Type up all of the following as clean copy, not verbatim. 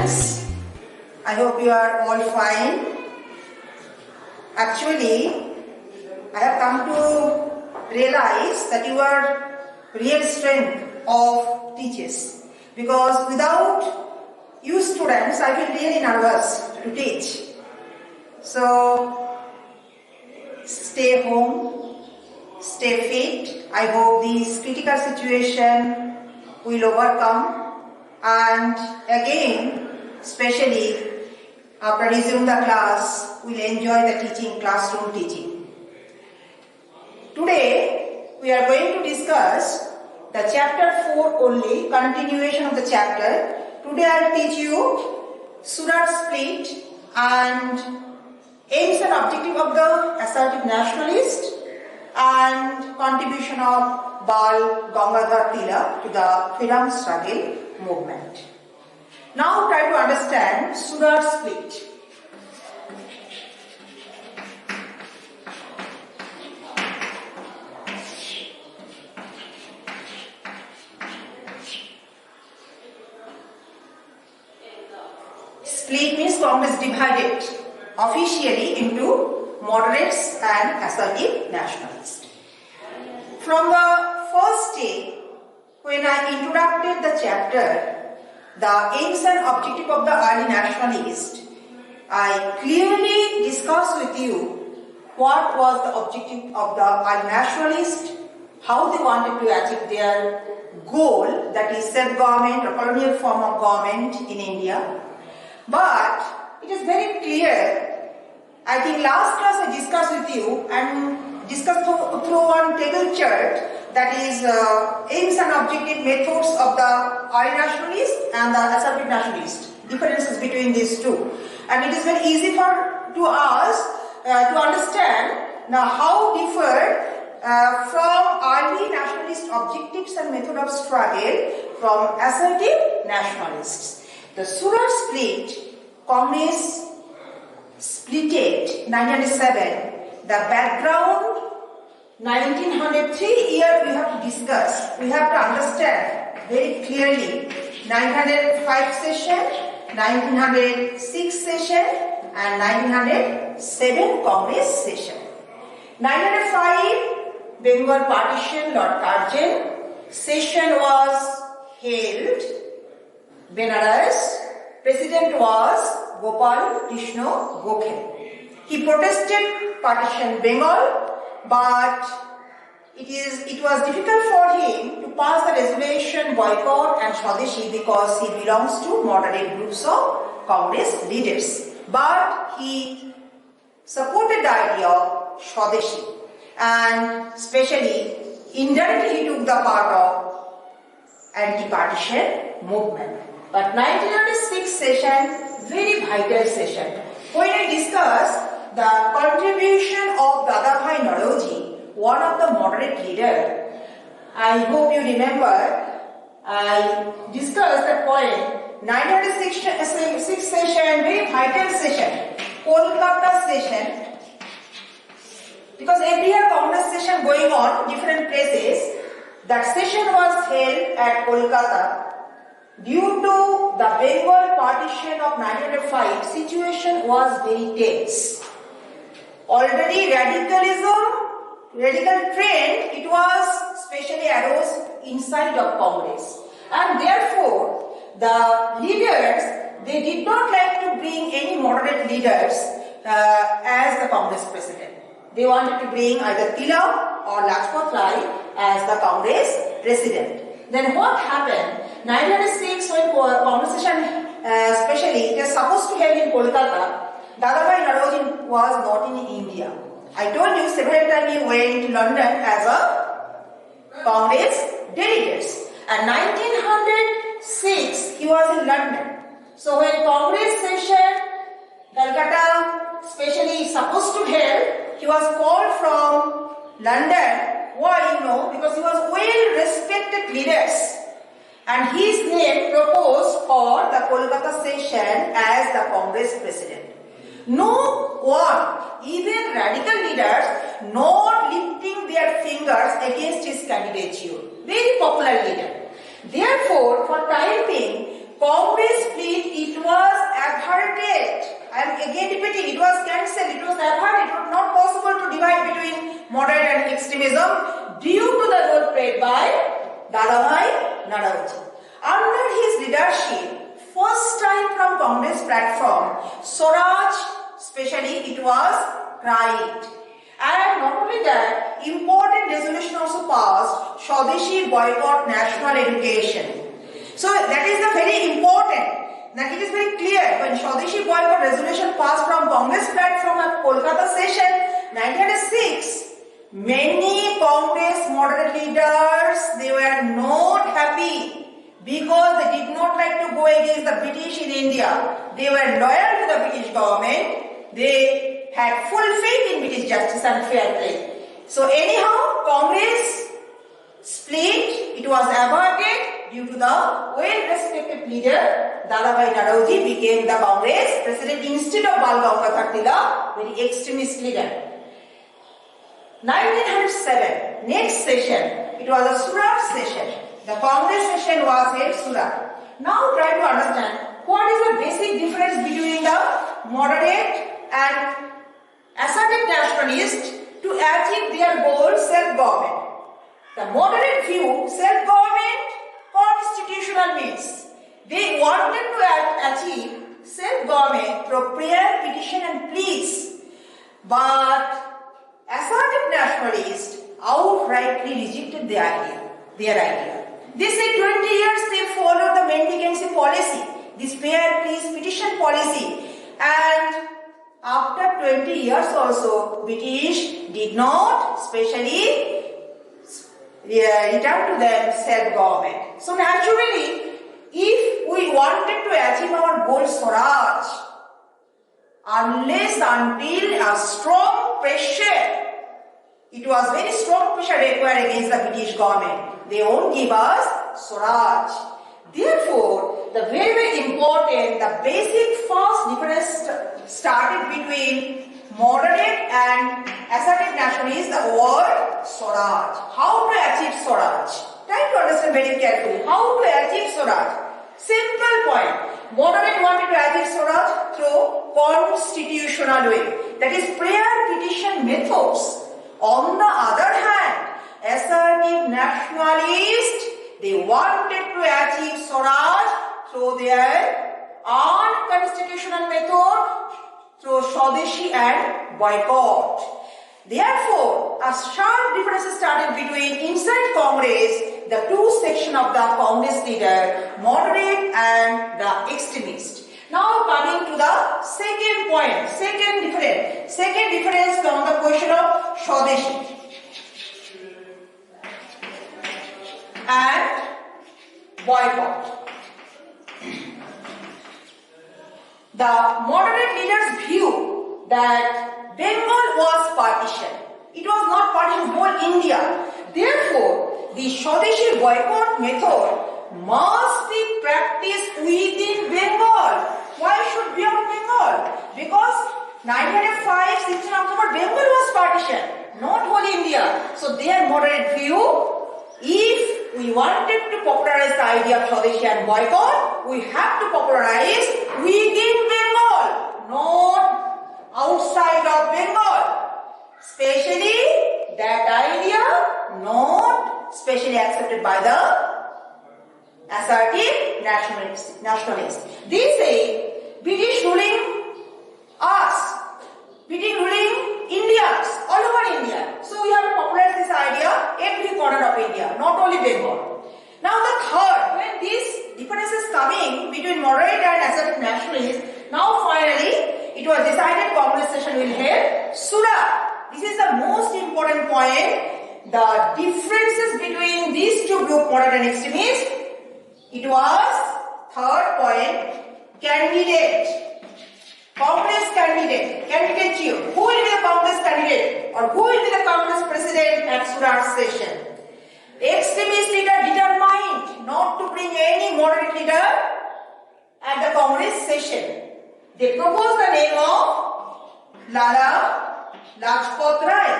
students. I hope you are all fine. Actually, I have come to realize that you are real strength of teachers, because without you students I feel really nervous to teach. So stay home, stay fit. I hope this critical situation will overcome, and again, especially after resume the class, we'll enjoy the teaching, classroom teaching. Today, we are going to discuss the chapter 4 only, continuation of the chapter. Today I will teach you Surah split and aims and objective of the assertive nationalist and contribution of Bal Gangadhar Tilak to the freedom struggle movement. Now try to understand Surah split. Split means Congress divided officially into moderates and assertive nationalists. From the first day, when I introduced the chapter, the aims and objective of the early nationalist, I clearly discussed with you what was the objective of the early nationalist, how they wanted to achieve their goal, that is self-government or colonial form of government in India. But it is very clear. I think last class I discussed with you and discussed through one table chart, that is aims and objective methods of the early nationalist and the assertive nationalist, differences between these two. And it is very easy to us to understand now how differed from early nationalist objectives and method of struggle from assertive nationalists. The Surah split, Congress splitted 1907. The background 1903 year we have to discuss. We have to understand very clearly 1905 session, 1906 session and 1907 Congress session. 1905 Bengal partition, Lord Curzon session was held. Benares, president was Gopal Krishna Gokhale. He protested partition Bengal, but it was difficult for him to pass the resolution boycott and Swadeshi because he belongs to moderate groups of Congress leaders. But he supported the idea of Swadeshi, and especially indirectly he took the part of anti-partition movement. But 1906 session, very vital session. When I discuss the contribution of Dadabhai Naoroji, one of the moderate leaders, I hope you remember, I discussed that point. 1906 session, very vital session. Kolkata session, because every year Congress session going on different places. That session was held at Kolkata. Due to the Bengal partition of 1905, situation was very tense. Already radical trend, it was specially arose inside of Congress. And therefore, the leaders, they did not like to bring any moderate leaders as the Congress president. They wanted to bring either Tilak or Lajpat Rai as the Congress president. Then what happened? 1906, when Congress session, especially, it was supposed to held in Kolkata, Dadabhai Naoroji was not in India. I told you several times he went to London as a Congress delegate. And 1906, he was in London. So when Congress session, Calcutta, especially supposed to held, he was called from London. Why? Because he was well-respected leaders. And his name proposed for the Kolkata session as the Congress president. No one, even radical leaders, not lifting their fingers against his candidature. Very popular leader. Therefore, for time being, Congress split, it was averted. I am again repeating, it was cancelled, it was averted. It was not possible to divide between moderate and extremism due to the role played by Dadabhai Naoroji. Under his leadership, first time from Congress platform, Swaraj, especially, it was cried. And not only that, important resolution also passed, Swadeshi boycott national education. So that is the very important. That it is very clear when Swadeshi boycott resolution passed from Congress platform at Kolkata session 1906. Many Congress moderate leaders, they were not happy because they did not like to go against the British in India. They were loyal to the British government. They had full faith in British justice and fair play. So anyhow, Congress split, it was averted due to the well-respected leader Dadabhai Naoroji became the Congress president instead of Bal Gangadhar Tilak, very extremist leader. 1907, next session, it was a Surat session. The Congress session was held Surat. Now try to understand what is the basic difference between the moderate and assertive nationalists to achieve their goal, self-government. The moderate view, self-government, constitutional means. They wanted to achieve self-government through prayer, petition and pleas. But assertive nationalists outrightly rejected their idea. They said 20 years they followed the mendicancy policy, this prayer, pleas, petition policy, and after 20 years also, British did not specially return to them self-government. So naturally, if we wanted to achieve our goal Swaraj, unless until a strong pressure, it was very strong pressure required against the British government, they won't give us Swaraj. Therefore, the very, very important, the basic first difference started between moderate and assertive nationalists, the word Swaraj. How to achieve Swaraj? Try to understand very carefully. How to achieve Swaraj? Simple point. Moderate wanted to achieve Swaraj through constitutional way. That is prayer, petition methods. On the other hand, assertive nationalists, they wanted to achieve Swaraj through their unconstitutional method, through Swadeshi and boycott. Therefore, a sharp difference started between inside Congress, the two sections of the Congress leader, moderate and the extremist. Now coming to the second point, second difference from the question of Swadeshi and boycott. The moderate leaders view that Bengal was partition. It was not partition, whole India. Therefore, the Swadeshi boycott method must be practiced within Bengal. Why should be on Bengal? Because 1905, 16 October, Bengal was partition, not whole India. So their moderate view, if we wanted to popularize the idea of Swadeshi and boycott, we have to popularize within Bengal, not outside of Bengal. Especially that idea not specially accepted by the assertive nationalists. They say British ruling us, British ruling Indians, all over India. So we have to popularize this idea every corner of India, not only Bengal. Now the third, when this difference is coming between moderate and assertive nationalists, now finally it was decided Congress session will hold Surat. This is the most important point. The differences between these two groups, moderate and extremist, it was third point, candidate. Congress candidature. Who will be the Congress candidate or who will be the Congress president at Surat session? The extremist leader determined not to bring any moderate leader at the Congress session. They proposed the name of Lala Lajpat Rai.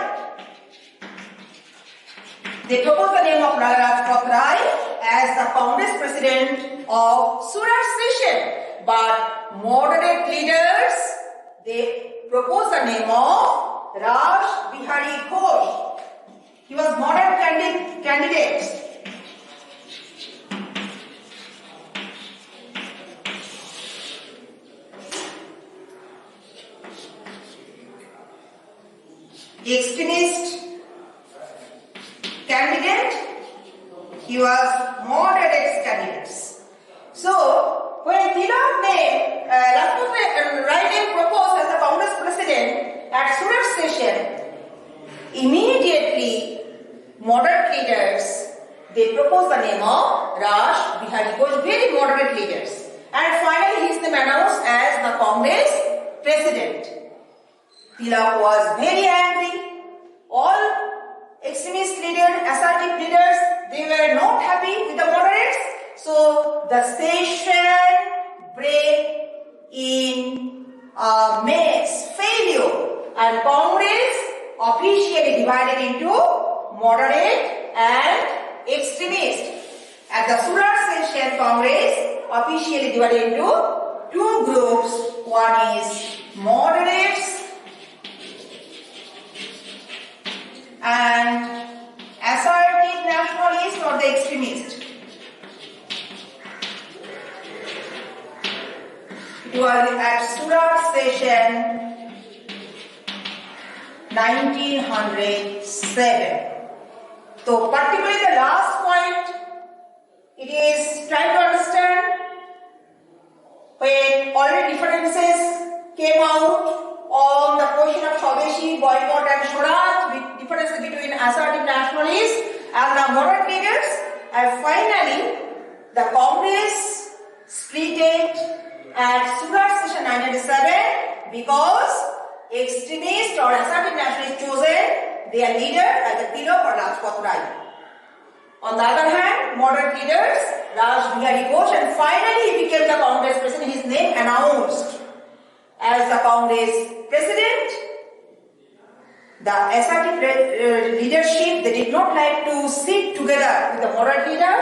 They proposed the name of Lala Lajpat Rai as the Congress president of Surat session. But moderate leaders, they proposed the name of Raj Bihari Ghosh. He was moderate candidate. Extremist candidate, he was moderate candidates. So, when Tilak name, right name proposed as the Congress president at Surat session, immediately moderate leaders, they proposed the name of Raj Bihari Ghosh, very moderate leaders. And finally his name announced as the Congress president. Tilak was very angry. All extremist leaders, assertive leaders, they were not happy with the moderates. So the session break in makes failure, and Congress officially divided into moderate and extremist. At the Surat session, Congress officially divided into two groups. One is moderates and assertive nationalists or the extremists. It was at Surat session 1907. So particularly the last point, it is trying to understand when already differences came out on the question of Swadeshi, boycott and Swaraj, with differences between assertive nationalists and the moderate leaders, and finally the Congress split it at Surat session 1907 because extremists or assertive nationalists chosen their leader either Tilak or Lajpat Rai. On the other hand, moderate leaders Raj Bihari Ghosh, and finally he became the Congress president. His name announced as the Congress president. The assertive leadership, they did not like to sit together with the moderate leader.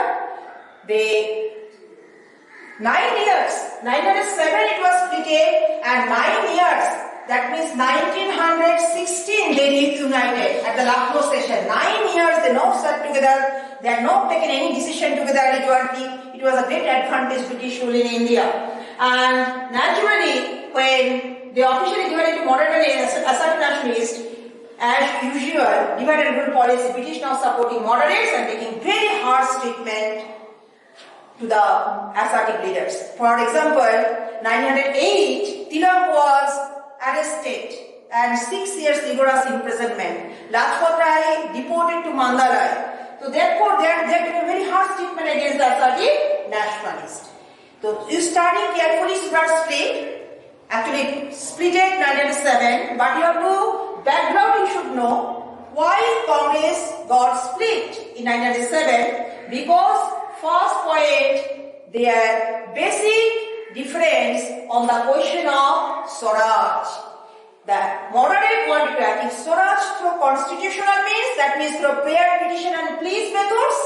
They 9 years, 1907 it was split, and 9 years, that means 1916 they united at the Lucknow session. 9 years they not sat together, they had not taken any decision together jointly. It was a great advantage British rule in India. And naturally, when they officially divided into moderate and assertive nationalists, as usual, divide and rule policy, British now supporting moderates and taking very harsh treatment to the assertive leaders. For example, 1908, Tilak was arrested and 6 years rigorous imprisonment. Lajpat Rai deported to Mandalay. So therefore, they are taking very harsh treatment against the assertive nationalists. So you study carefully Surat split, actually split it 1907, but you have to background you should know why Congress got split in 1907, because first point, their basic difference on the question of Swaraj. The moderate wanted to achieve Swaraj through constitutional means, that means through prayer, petition and pleas methods,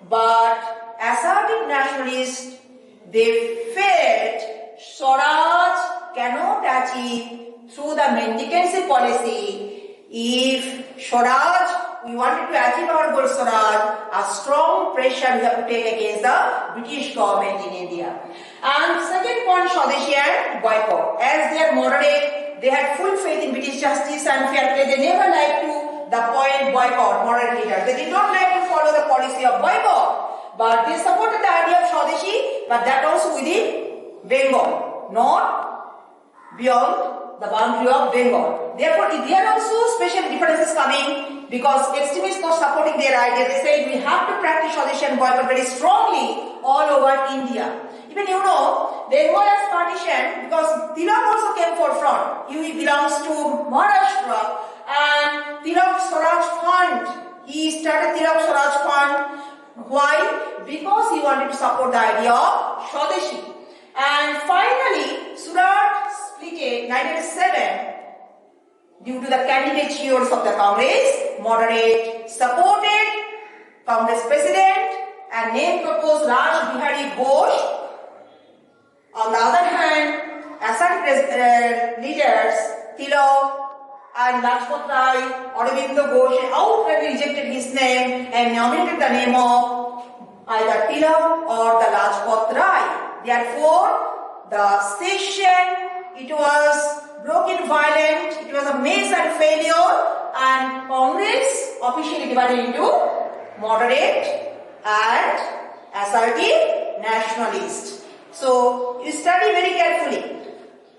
but assertive nationalists, they felt Swaraj cannot achieve through the mendicancy policy. If Swaraj, we wanted to achieve our goal Swaraj, a strong pressure we have to take against the British government in India. And second point, Swadeshi and boycott. As they are moderate, they had full faith in British justice and fair play. They never liked to the point boycott, moderate leaders. They did not like to follow the policy of boycott, but they supported the idea of Swadeshi, but that also within Bengal, not beyond the boundary of Bengal. Therefore, there are also special differences coming because extremists not supporting their idea. They said we have to practice Swadeshi and boycott very strongly all over India. Even you know, there was partition because Tilak also came forefront. He belongs to Maharashtra, and Tilak Swaraj Fund. He started Tilak Swaraj Fund. Why? Because he wanted to support the idea of Swadeshi. And finally, Surat split 1907 due to the candidatures of the Congress. Moderate supported Congress president and name proposed Raj Bihari Ghosh. On the other hand, assertive leaders Tilak and Lajpat Rai, Aurobindo Ghosh outrightly rejected his name and nominated the name of either Tilak or the Lajpat Rai. Therefore, the session, it was broken violent, it was a major failure, and Congress officially divided into moderate and assertive nationalist. So you study very carefully.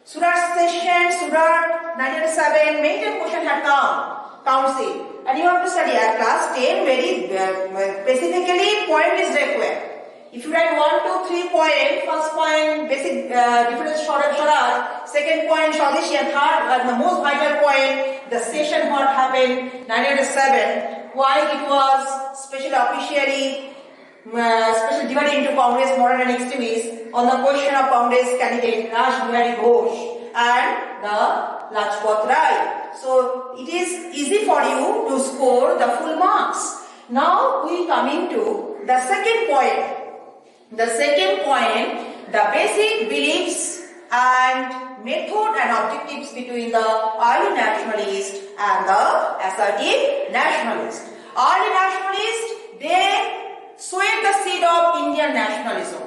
Surat session, Surat 1997, many times question had come, council, and you have to study at class 10 very specifically point is required. If you write 1, 2, 3 point, first point basic difference Swaraj, second point Swadeshi, and third and the most vital point, the session what happened 1997, why it was specially officially divided into Congress, moderate and extremists on the question of Congress candidate Raj Bihari Ghosh and the Lajpat Rai. So it is easy for you to score the full marks. Now we come into the second point. The second point, the basic beliefs and method and objectives between the early nationalist and the assertive nationalist. Early nationalists, they sowed the seed of Indian nationalism.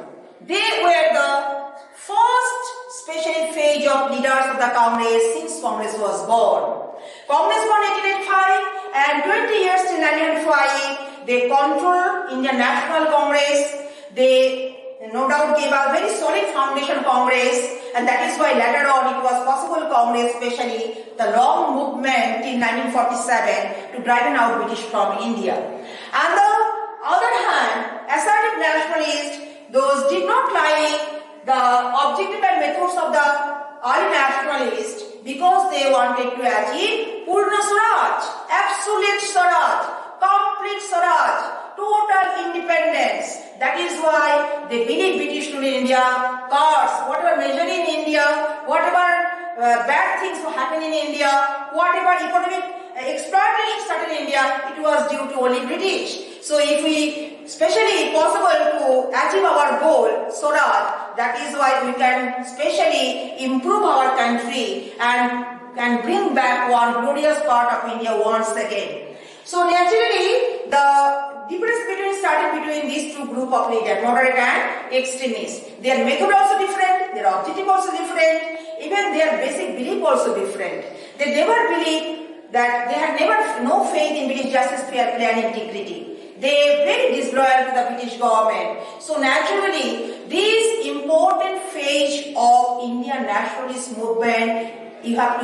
They were the first special phase of leaders of the Congress since Congress was born. Congress born 1885 and 20 years till 1905, they controlled Indian National Congress. They no doubt gave a very solid foundation Congress, and that is why later on it was possible Congress, especially the long movement in 1947 to drive out British from India. On the other hand, assertive nationalists, those did not like the objective and methods of the early nationalists because they wanted to achieve Purna Swaraj, absolute Swaraj, complete Swaraj, total independence. That is why they believe British rule in India, cause whatever measure in India, whatever bad things will happen in India, whatever economic exploitation started in India, it was due to only British. So if we especially possible to achieve our goal, Swaraj, that is why we can specially improve our country and bring back one glorious part of India once again. So naturally, the difference started between these two groups of leaders, moderate and extremists. Their method also different, their objective also different, even their basic belief also different. They never believed that they had never no faith in British justice, fair play and integrity. They very disloyal to the British government. So naturally, this important phase of Indian nationalist movement, you have to